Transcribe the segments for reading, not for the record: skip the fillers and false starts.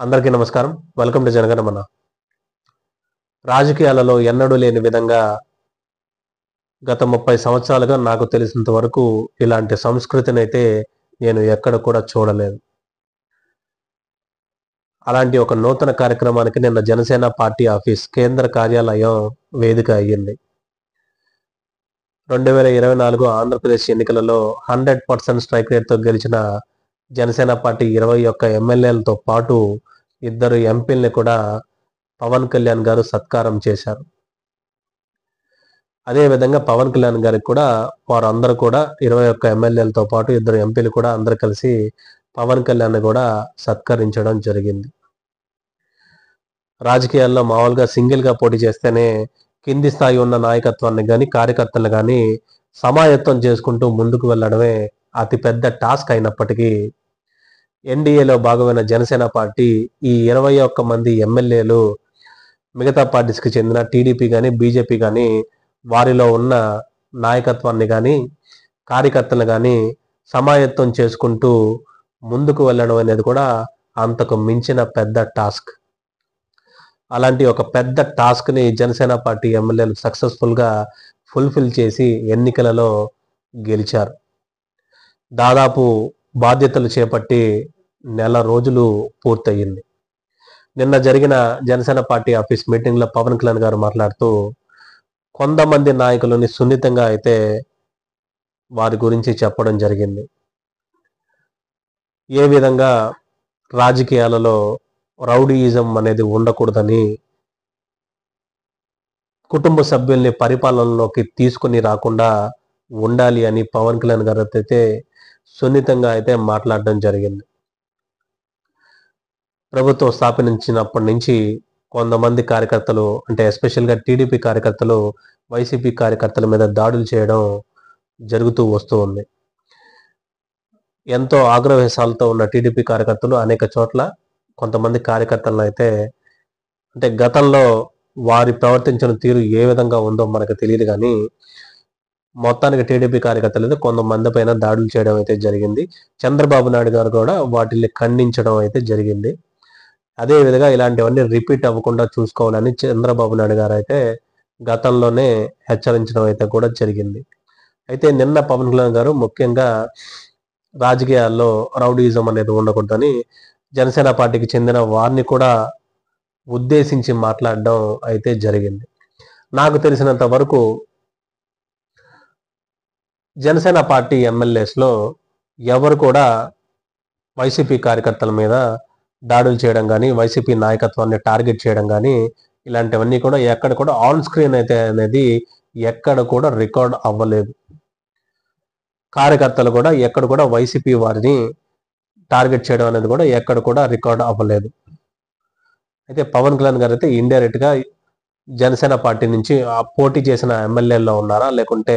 అందరికీ నమస్కారం. Welcome to Janaganamana. రాజకీయాలలో ఎన్నడూ లేని విధంగా గత 30 సంవత్సరాలుగా నాకు తెలిసినంత వరకు ఇలాంటి సంస్కృతినైతే నేను ఎక్కడ కూడా చూడలేదు. అలాంటి ఒక నూతన కార్యక్రమానికి నిన్న జనసేన పార్టీ ఆఫీస్ కేంద్ర కార్యాలయం వేదిక అయ్యింది. 2024 ఆంధ్రప్రదేశ్ ఎన్నికలలో 100% స్ట్రైక్ రేట్‌తో గెలిచిన జనసేన పార్టీ 21 ఎమ్మెల్యేలతో పాటు 2 ఎంపీలని కూడా పవన్ కళ్యాణ్ గారు సత్కారం చేశారు. అదేవిధంగా పవన్ కళ్యాణ్ గారికి కూడా వారందరూ కూడా 21 ఎమ్మెల్యేలతో పాటు 2 ఎంపీలు కూడా అందరూ కలిసి పవన్ కళ్యాణ్‌ని కూడా సత్కరించడం జరిగింది. రాజకీయాల్లో మామూలుగా సింగిల్‌గా పోటీ చేస్తేనే కింది స్థాయి ఉన్న నాయకత్వాన్ని గాని, కార్యకర్తలను గాని సమాయత్తం చేసుకుంటూ ముందుకు వెళ్ళడమే అతిపెద్ద టాస్క్ అయినప్పటికీ ఎన్డీఏలో భాగమైన జనసేన పార్టీ ఈ 21 మంది ఎమ్మెల్యేలు మిగతా పార్టీస్‌కి చెందిన టీడీపీ గాని, బీజేపీ గాని వారిలో ఉన్న నాయకత్వాన్ని గాని, కార్యకర్తలను గాని సమాయత్తం చేసుకుంటూ ముందుకు వెళ్ళడం అనేది కూడా అంతకు మించిన పెద్ద టాస్క్. అలాంటి ఒక పెద్ద టాస్క్‌ని జనసేన పార్టీ ఎమ్మెల్యేలు సక్సెస్‌ఫుల్‌గా ఫుల్‌ఫిల్ చేసి ఎన్నికలలో గెలిచారు. దాదాపు బాధ్యతలు చేపట్టి నెల రోజులు పూర్తయింది. నిన్న జరిగిన జనసేన పార్టీ ఆఫీస్ మీటింగ్‌లో పవన్ కళ్యాణ్ గారు మాట్లాడుతూ కొంతమంది నాయకులని సున్నితంగా అయితే వారి గురించి చెప్పడం జరిగింది. ఏ విధంగా రాజకీయాలలో రౌడీయిజం అనేది ఉండకూడదని, కుటుంబ సభ్యుల్ని పరిపాలనలోకి తీసుకొని రాకుండా ఉండాలి అని పవన్ కళ్యాణ్ గారు అయితే సున్నితంగా అయితే మాట్లాడడం జరిగింది. ప్రభుత్వం స్థాపించినప్పటి నుంచి కొంతమంది కార్యకర్తలు అంటే ఎస్పెషల్‌గా టీడీపీ కార్యకర్తలు వైసీపీ కార్యకర్తల మీద దాడులు చేయడం జరుగుతూ వస్తూ ఉంది. ఎంతో ఆగ్రహవేశాలతో ఉన్న టీడీపీ కార్యకర్తలు అనేక చోట్ల కొంతమంది కార్యకర్తలను అయితే అంటే గతంలో వారి ప్రవర్తించిన తీరు ఏ విధంగా ఉందో మనకు తెలియదు గానీ మొత్తానికి టీడీపీ కార్యకర్తలు అయితే కొంతమంది పైన దాడులు చేయడం అయితే జరిగింది. చంద్రబాబు నాయుడు గారు కూడా వాటిల్ని ఖండించడం అయితే జరిగింది. అదే విధంగా ఇలాంటివన్నీ రిపీట్ అవ్వకుండా చూసుకోవాలని చంద్రబాబు నాయుడు గారు అయితే గతంలోనే హెచ్చరించడం అయితే కూడా జరిగింది. అయితే నిన్న పవన్ కళ్యాణ్ గారు ముఖ్యంగా రాజకీయాల్లో రౌడీయిజం అనేది ఉండకూడదని జనసేన పార్టీకి చెందిన వారిని కూడా ఉద్దేశించి మాట్లాడడం అయితే జరిగింది. నాకు తెలిసినంత వరకు జనసేన పార్టీ ఎమ్మెల్యేస్‌లో ఎవరు కూడా వైసీపీ కార్యకర్తల మీద దాడులు చేయడం గాని, వైసీపీ నాయకత్వాన్ని టార్గెట్ చేయడం గాని ఇలాంటివన్నీ కూడా ఎక్కడ కూడా ఆన్ స్క్రీన్ అయితే అనేది ఎక్కడ కూడా రికార్డ్ అవ్వలేదు. కార్యకర్తలు కూడా ఎక్కడ కూడా వైసీపీ వారిని టార్గెట్ చేయడం అనేది కూడా ఎక్కడ కూడా రికార్డ్ అవ్వలేదు. అయితే పవన్ కళ్యాణ్ గారు అయితే ఇండైరెక్ట్‌గా జనసేన పార్టీ నుంచి పోటీ చేసిన ఎమ్మెల్యేల్లో ఉన్నారా? లేకుంటే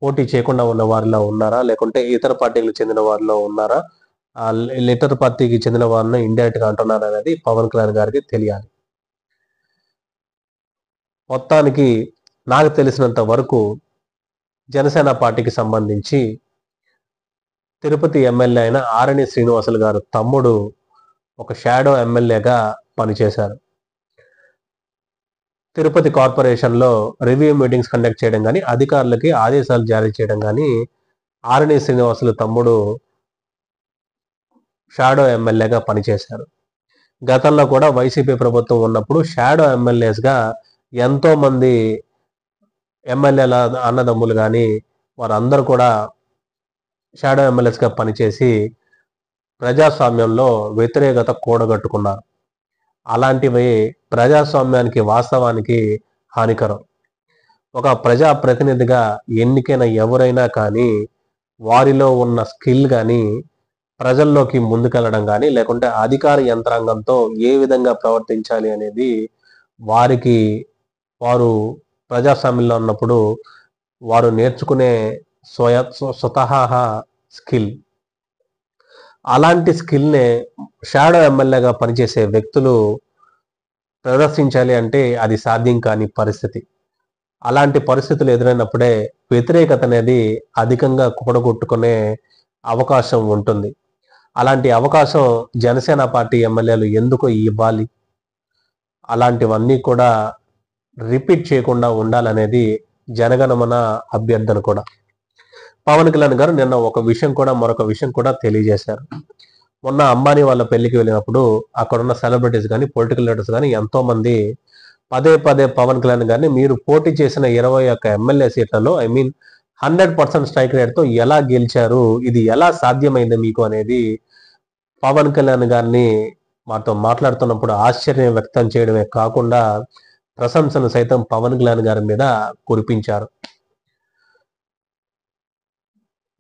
పోటీ చేయకుండా ఉన్న వారిలో ఉన్నారా? లేకుంటే ఇతర పార్టీలకు చెందిన వారిలో ఉన్నారా? ఇతర పార్టీకి చెందిన వారిని ఇండైరెక్ట్‌గా అంటున్నారా అనేది పవన్ కళ్యాణ్ గారికి తెలియాలి. మొత్తానికి నాకు తెలిసినంత వరకు జనసేన పార్టీకి సంబంధించి తిరుపతి ఎమ్మెల్యే అయిన ఆరణి శ్రీనివాసులు గారు తమ్ముడు ఒక షాడో ఎమ్మెల్యేగా పనిచేశారు. తిరుపతి కార్పొరేషన్‌లో రివ్యూ మీటింగ్స్ కండక్ట్ చేయడం గాని, అధికారులకి ఆదేశాలు జారీ చేయడం గాని ఆరణి శ్రీనివాసులు తమ్ముడు షాడో ఎమ్మెల్యేగా పనిచేశారు. గతంలో కూడా వైసీపీ ప్రభుత్వం ఉన్నప్పుడు షాడో ఎమ్మెల్యేస్‌గా ఎంతో మంది ఎమ్మెల్యేల అన్నదమ్ములు గాని వారందరూ కూడా షాడో ఎమ్మెల్యేస్‌గా పనిచేసి ప్రజాస్వామ్యంలో వ్యతిరేకత కూడగట్టుకున్నారు. అలాంటివి ప్రజాస్వామ్యానికి వాస్తవానికి హానికరం. ఒక ప్రజా ప్రతినిధిగా ఎన్నికైన ఎవరైనా కానీ వారిలో ఉన్న స్కిల్ గాని, ప్రజల్లోకి ముందుకెళ్ళడం గాని, లేకుంటే అధికార యంత్రాంగంతో ఏ విధంగా ప్రవర్తించాలి అనేది వారు ప్రజాస్వామ్యంలో ఉన్నప్పుడు వారు నేర్చుకునే స్వతహాగా స్కిల్. అలాంటి స్కిల్‌నే షాడో ఎమ్మెల్యేగా పనిచేసే వ్యక్తులు ప్రదర్శించాలి అంటే అది సాధ్యం కాని పరిస్థితి. అలాంటి పరిస్థితులు ఎదురైనప్పుడే వ్యతిరేకత అనేది అధికంగా కూడగొట్టుకునే అవకాశం ఉంటుంది. అలాంటి అవకాశం జనసేన పార్టీ ఎమ్మెల్యేలు ఎందుకు ఇవ్వాలి? అలాంటివన్నీ కూడా రిపీట్ చేయకుండా ఉండాలనేది జనగణమన అభ్యర్థన కూడా. పవన్ కళ్యాణ్ గారు నిన్న మరొక విషయం కూడా తెలియజేశారు. మొన్న అంబానీ వాళ్ళ పెళ్లికి వెళ్ళినప్పుడు అక్కడున్న సెలబ్రిటీస్ కానీ, పొలిటికల్ లీడర్స్ కానీ ఎంతో మంది పదే పదే పవన్ కళ్యాణ్ గారిని మీరు పోటీ చేసిన 21 ఎమ్మెల్యే సీట్లలో 100% స్ట్రైక్ రేట్తో ఎలా గెలిచారు, ఇది ఎలా సాధ్యమైంది మీకు అనేది పవన్ కళ్యాణ్ గారిని మాతో మాట్లాడుతున్నప్పుడు ఆశ్చర్యం వ్యక్తం చేయడమే కాకుండా ప్రశంసను సైతం పవన్ కళ్యాణ్ గారి మీద కురిపించారు.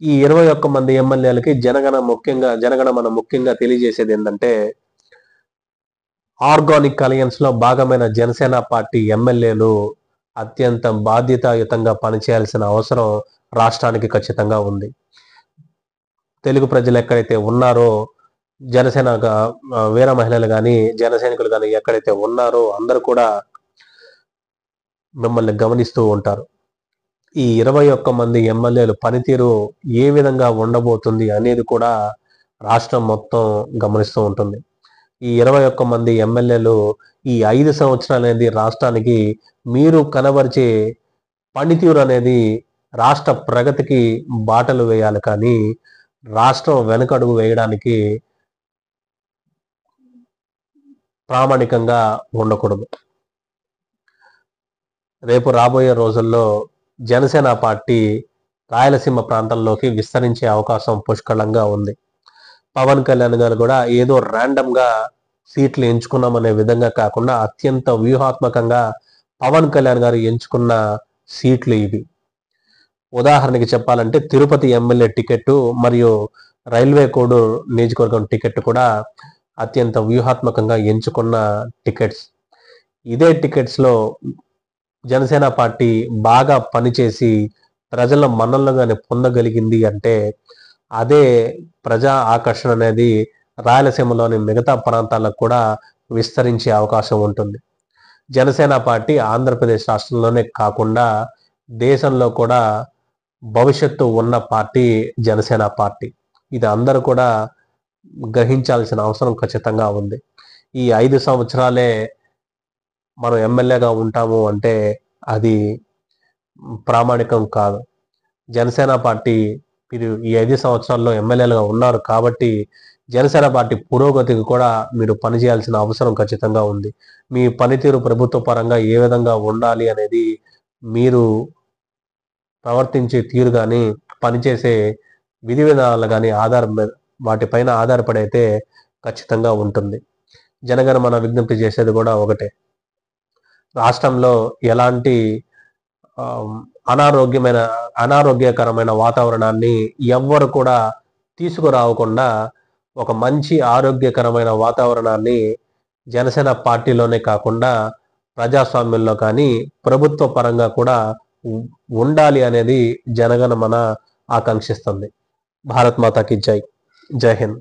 ఈ 21 మంది ఎమ్మెల్యేలకి జనగణమన ముఖ్యంగా తెలియజేసేది ఏంటంటే, ఆర్గానిక్ అలయన్స్ లో భాగమైన జనసేన పార్టీ ఎమ్మెల్యేలు అత్యంత బాధ్యతాయుతంగా పనిచేయాల్సిన అవసరం రాష్ట్రానికి ఖచ్చితంగా ఉంది. తెలుగు ప్రజలు ఎక్కడైతే ఉన్నారో, జనసేన వీర మహిళలు కానీ, జనసైనికులు కానీ ఎక్కడైతే ఉన్నారో అందరూ కూడా మిమ్మల్ని గమనిస్తూ ఉంటారు. ఈ 21 మంది ఎమ్మెల్యేలు పనితీరు ఏ విధంగా ఉండబోతుంది అనేది కూడా రాష్ట్రం మొత్తం గమనిస్తూ ఉంటుంది. ఈ 21 మంది ఎమ్మెల్యేలు ఈ 5 సంవత్సరాలు అనేది రాష్ట్రానికి మీరు కనబరిచే పనితీరు అనేది రాష్ట్ర ప్రగతికి బాటలు వేయాలి, కానీ రాష్ట్రం వెనకడుగు వేయడానికి ప్రామాణికంగా ఉండకూడదు. రేపు రాబోయే రోజుల్లో జనసేన పార్టీ రాయలసీమ ప్రాంతంలోకి విస్తరించే అవకాశం పుష్కలంగా ఉంది. పవన్ కళ్యాణ్ గారు కూడా ఏదో ర్యాండమ్గా సీట్లు ఎంచుకున్నామనే విధంగా కాకుండా అత్యంత వ్యూహాత్మకంగా పవన్ కళ్యాణ్ గారు ఎంచుకున్న సీట్లు ఇవి. ఉదాహరణకి చెప్పాలంటే తిరుపతి ఎమ్మెల్యే టికెట్ మరియు రైల్వే కోడూరు నియోజకవర్గం టికెట్ కూడా అత్యంత వ్యూహాత్మకంగా ఎంచుకున్న టికెట్స్. ఇదే టికెట్స్లో జనసేన పార్టీ బాగా పనిచేసి ప్రజల మన్ననలుగానే పొందగలిగింది అంటే అదే ప్రజా ఆకర్షణ అనేది రాయలసీమలోని మిగతా ప్రాంతాలకు కూడా విస్తరించే అవకాశం ఉంటుంది. జనసేన పార్టీ ఆంధ్రప్రదేశ్ రాష్ట్రంలోనే కాకుండా దేశంలో కూడా భవిష్యత్తు ఉన్న పార్టీ జనసేన పార్టీ. ఇది అందరూ కూడా గ్రహించాల్సిన అవసరం ఖచ్చితంగా ఉంది. ఈ 5 సంవత్సరాలే మనం ఎమ్మెల్యేగా ఉంటాము అంటే అది ప్రామాణికం కాదు. జనసేన పార్టీ మీరు ఈ 5 సంవత్సరాల్లో ఎమ్మెల్యేలుగా ఉన్నారు కాబట్టి జనసేన పార్టీ పురోగతికి కూడా మీరు పనిచేయాల్సిన అవసరం ఖచ్చితంగా ఉంది. మీ పనితీరు ప్రభుత్వ పరంగా ఏ విధంగా ఉండాలి అనేది మీరు ప్రవర్తించే తీరు కానీ, పనిచేసే విధి విధానాలు కానీ వాటిపైన ఆధారపడైతే ఖచ్చితంగా ఉంటుంది. జనగణమన విజ్ఞప్తి చేసేది కూడా ఒకటే, రాష్ట్రంలో ఎలాంటి అనారోగ్యకరమైన వాతావరణాన్ని ఎవ్వరు కూడా తీసుకురావకుండా ఒక మంచి ఆరోగ్యకరమైన వాతావరణాన్ని జనసేన పార్టీలోనే కాకుండా ప్రజాస్వామ్యంలో కానీ ప్రభుత్వ పరంగా కూడా ఉండాలి అనేది జనగణమన ఆకాంక్షిస్తుంది. భారత్ మాతాకి జై. జై హింద్.